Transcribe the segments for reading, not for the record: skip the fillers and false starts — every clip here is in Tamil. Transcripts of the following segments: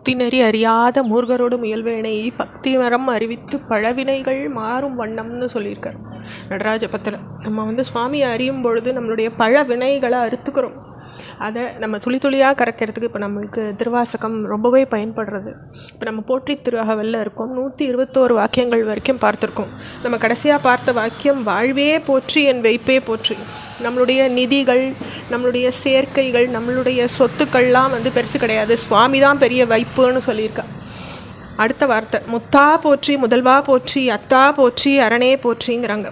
முக்தி நெறி அறியாத மூர்கரோடு முயல்வேனை பக்தி மரம் அறிவித்து பழவினைகள் மாறும் வண்ணம்னு சொல்லியிருக்கார் நடராஜ பத்தில். நம்ம சுவாமியை அறியும் பொழுது நம்மளுடைய பழவினைகளை அறுத்துக்கிறோம். அதை நம்ம துளி துளியாக கரைக்கிறதுக்கு இப்போ நம்மளுக்கு திருவாசகம் ரொம்பவே பயன்படுறது. இப்போ நம்ம போற்றி திருஅகவலில் இருக்கோம். 121 வாக்கியங்கள் வரைக்கும் பார்த்துருக்கோம். நம்ம கடைசியாக பார்த்த வாக்கியம் வாழ்வே போற்றி என் வைப்பே போற்றி. நம்மளுடைய நிதிகள், நம்மளுடைய சேர்க்கைகள், நம்மளுடைய சொத்துக்கள்லாம் பெருசு கிடையாது, சுவாமி தான் பெரிய வைப்புன்னு சொல்லியிருக்கா. அடுத்த வார்த்தை முத்தா போற்றி, முதல்வா போற்றி, அத்தா போற்றி, அரணே போற்றிங்கிறாங்க.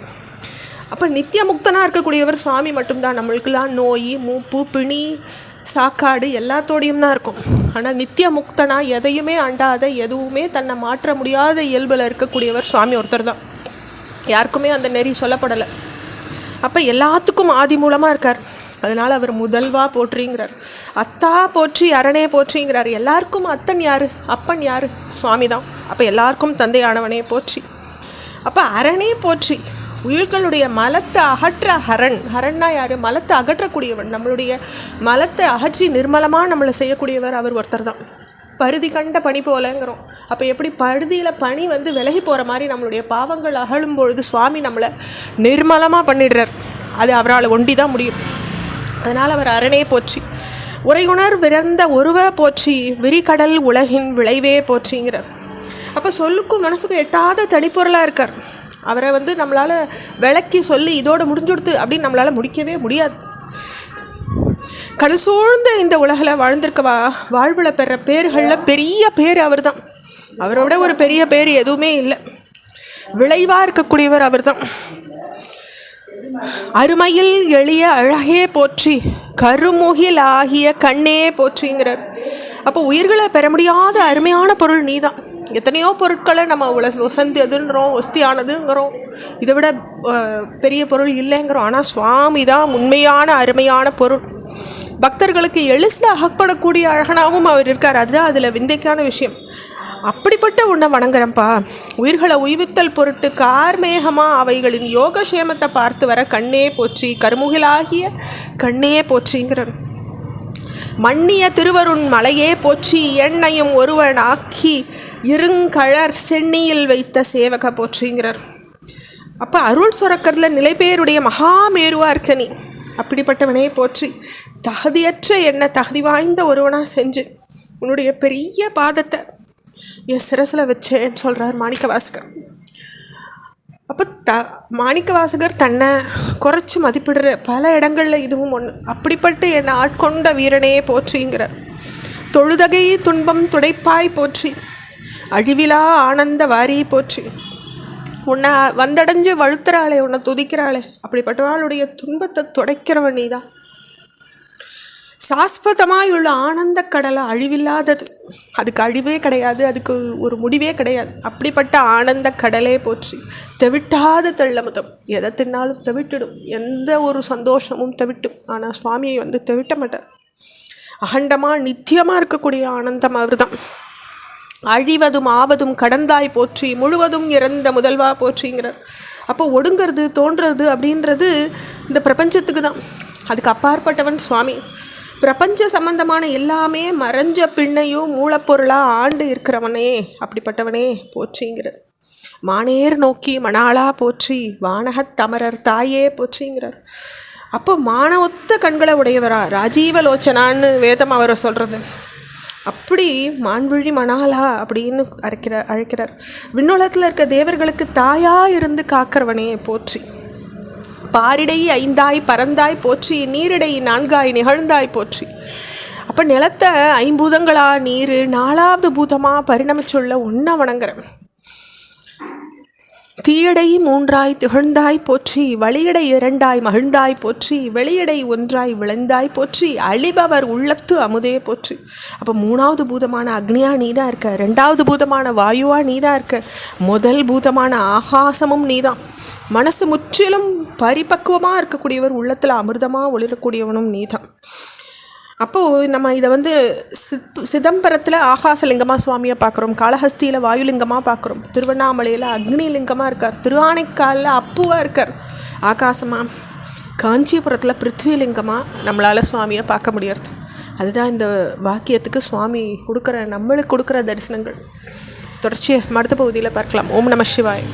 அப்போ நித்திய முக்தனாக இருக்கக்கூடியவர் சுவாமி மட்டும்தான். நம்மளுக்கெல்லாம் நோய், மூப்பு, பிணி, சாக்காடு எல்லாத்தோடையும் தான் இருக்கும். ஆனால் நித்திய முக்தனாக எதையுமே அண்டாத, எதுவுமே தன்னை மாற்ற முடியாத இயல்பில் இருக்கக்கூடியவர் சுவாமி ஒருத்தர் தான். யாருக்குமே அந்த நெறி சொல்லப்படலை. அப்போ எல்லாத்துக்கும் ஆதி மூலமாக இருக்கார். அதனால் அவர் முதல்வா போற்றிங்கிறார். அத்தா போற்றி, அரணே போற்றிங்கிறார். எல்லாருக்கும் அத்தன் யார், அப்பன் யார், சுவாமி தான். அப்போ எல்லாருக்கும் தந்தையானவனே போற்றி. அப்போ அரணே போற்றி, உயிர்களுடைய மலத்தை அகற்ற ஹரன். ஹரன்னா யார், மலத்தை அகற்றக்கூடியவன். நம்மளுடைய மலத்தை அகற்றி நிர்மலமாக நம்மளை செய்யக்கூடியவர் அவர் ஒருத்தர் தான். பருதி கண்ட பனி போலங்கிறோம். அப்போ எப்படி பருதியில் பனி விலகி போகிற மாதிரி நம்மளுடைய பாவங்கள் அகழும் பொழுது சுவாமி நம்மளை நிர்மலமாக பண்ணிடுறார். அது அவரால் ஒண்டி தான் முடியும். அதனால் அவர் அரணே போற்றி. உரையுணர் விரந்த ஒருவ போற்றி, விரிகடல் உலகின் விளைவே போற்றிங்கிறார். அப்போ சொல்லுக்கும் மனசுக்கும் எட்டாத தனிப்பொருளாக இருக்கார். அவரை நம்மளால் விளக்கி சொல்லி இதோடு முடிஞ்சுடுத்து அப்படின்னு நம்மளால் முடிக்கவே முடியாது. கடல் சூழ்ந்த இந்த உலகில் வாழ்ந்திருக்கவா வாழ்வில் பெற பேர்களில் பெரிய பேர் அவர் தான். அவரோட ஒரு பெரிய பேர் எதுவுமே இல்லை. விளைவாக இருக்கக்கூடியவர் அவர் தான். அருமையில் எளிய அழகே போற்றி, கருமுகில் ஆகிய கண்ணே போற்றிங்கிறார். அப்போ உயிர்களை பெற முடியாத அருமையான பொருள் நீ தான். எத்தனையோ பொருட்களை நம்ம வசந்ததுங்கிறோம், ஒஸ்தியானதுங்கிறோம், இதை விட பெரிய பொருள் இல்லைங்கிறோம். ஆனால் சுவாமி தான் உண்மையான அருமையான பொருள். பக்தர்களுக்கு எளிசில் அகப்படக்கூடிய அழகனாகவும் அவர் இருக்கார். அதுதான் அதில் விந்தைக்கான விஷயம். அப்படிப்பட்ட உன்னை வணங்குறப்பா. உயிர்களை உய்வித்தல் பொருட்டு கார்மேகமாக அவைகளின் யோகக்ஷேமத்தை பார்த்து வர கண்ணே போற்றி, கருமுகிலாகிய கண்ணே போற்றிங்கிறார். மன்னிய திருவருண் மலையே போற்றி, எண்ணையும் ஒருவனாக்கி இருங்கழற் சென்னியில் வைத்த சேவக போற்றிங்கிறார். அப்போ அருள் சுரக்கிறதுல நிலைபேருடைய மகாமேருவாக இருக்க நீ. அப்படிப்பட்டவனே போற்றி. தகுதியற்ற என்ன தகுதி வாய்ந்த ஒருவனாக செஞ்சு உன்னுடைய பெரிய பாதத்தை என் சிரசில் வச்சேன்னு சொல்கிறார் மாணிக்கவாசகர். அப்போ மாணிக்கவாசகர் தன்னை குறைச்சி மதிப்பிடுற பல இடங்களில் இதுவும் ஒன்று. அப்படிப்பட்டு என்னை ஆட்கொண்ட வீரனே போற்றிங்கிறார். தொழுதகை துன்பம் துடைப்பாய் போற்றி, அழிவிலா ஆனந்த வாரி போற்றி. உன்னை வந்தடைஞ்சு வழுத்துறாளே, உன்னை துதிக்கிறாளே, அப்படிப்பட்டவாளுடைய துன்பத்தை துடைக்கிறவன் நீ தான். சாஸ்வதமாயுள்ள ஆனந்த கடலை, அழிவில்லாதது, அதுக்கு அழிவே கிடையாது, அதுக்கு ஒரு முடிவே கிடையாது. அப்படிப்பட்ட ஆனந்த கடலே போற்றி. தெவிட்டாத தெள்ளமுதம், எதை தின்னாலும் தெவிட்டிடும், எந்த ஒரு சந்தோஷமும் தெவிட்டும். ஆனால் சுவாமியை தெவிட்ட மாட்டார். அகண்டமாக நித்தியமாக இருக்கக்கூடிய ஆனந்தம் அவர் தான். அழிவதும் ஆவதும் கடந்தாய் போற்றி, முழுவதும் இறந்த முதல்வா போற்றிங்கிறார். அப்போ ஒடுங்கிறது தோன்றுறது அப்படின்றது இந்த பிரபஞ்சத்துக்கு தான். அதுக்கு அப்பாற்பட்டவன் சுவாமி. பிரபஞ்ச சம்பந்தமான எல்லாமே மறைஞ்ச பின்னையும் மூலப்பொருளாக ஆண்டு இருக்கிறவனே, அப்படிப்பட்டவனே போற்றிங்கிறார். மானேர் நோக்கி மணாளா போற்றி, வானகத் தமரர் தாயே போற்றிங்கிறார். அப்போ மானவொத்த கண்களை உடையவரா, ராஜீவலோச்சனான்னு வேதம் அவரை சொல்கிறது. அப்படி மான்விழி மணாலா அப்படின்னு அழைக்கிறார். விண்ணுலகத்தில் இருக்க தேவர்களுக்கு தாயாக இருந்து காக்கிறவனே போற்றி. பாரிடை 5ஆய் பறந்தாய் போற்றி, நீரிடை 4ஆய் நிகழ்ந்தாய் போற்றி. அப்போ நிலத்தை 5 பூதங்களா, நீர் 4வது பூதமாக பரிணமிச்சுள்ள ஒன்றை வணங்குறேன். தீயடை 3ஆய் திகழ்ந்தாய் போற்றி, வழியடை 2ஆய் மகிழ்ந்தாய் போற்றி, வெளியடை 1ஆய் விளைந்தாய் போற்றி, அழிபவர் உள்ளத்து அமுதே போற்றி. அப்போ 3வது பூதமான அக்னியா நீ தான் இருக்க, 2வது பூதமான வாயுவா நீ தான் இருக்க, முதல் பூதமான ஆகாசமும் நீ தான். மனசு முற்றிலும் பரிபக்குவமாக இருக்கக்கூடியவர், உள்ளத்தில் அமிர்தமாக ஒளிரக்கூடியவனும் நீ தான். அப்போது நம்ம இதை சிதம்பரத்தில் ஆகாசலிங்கமாக சுவாமியை பார்க்குறோம், காளஹஸ்தியில் வாயுலிங்கமாக பார்க்குறோம், திருவண்ணாமலையில் அக்னிலிங்கமாக இருக்கார், திருஆனைக்காலில் அப்புவாக இருக்கார் ஆகாசமாக, காஞ்சிபுரத்தில் பிருத்விலிங்கமாக நம்மளால் சுவாமியை பார்க்க முடியாது. அதுதான் இந்த பாக்கியத்துக்கு சுவாமி நம்மளுக்கு கொடுக்குற தரிசனங்கள். தொடர்ச்சியை அடுத்த பகுதியில் பார்க்கலாம். ஓம் நம சிவாய்.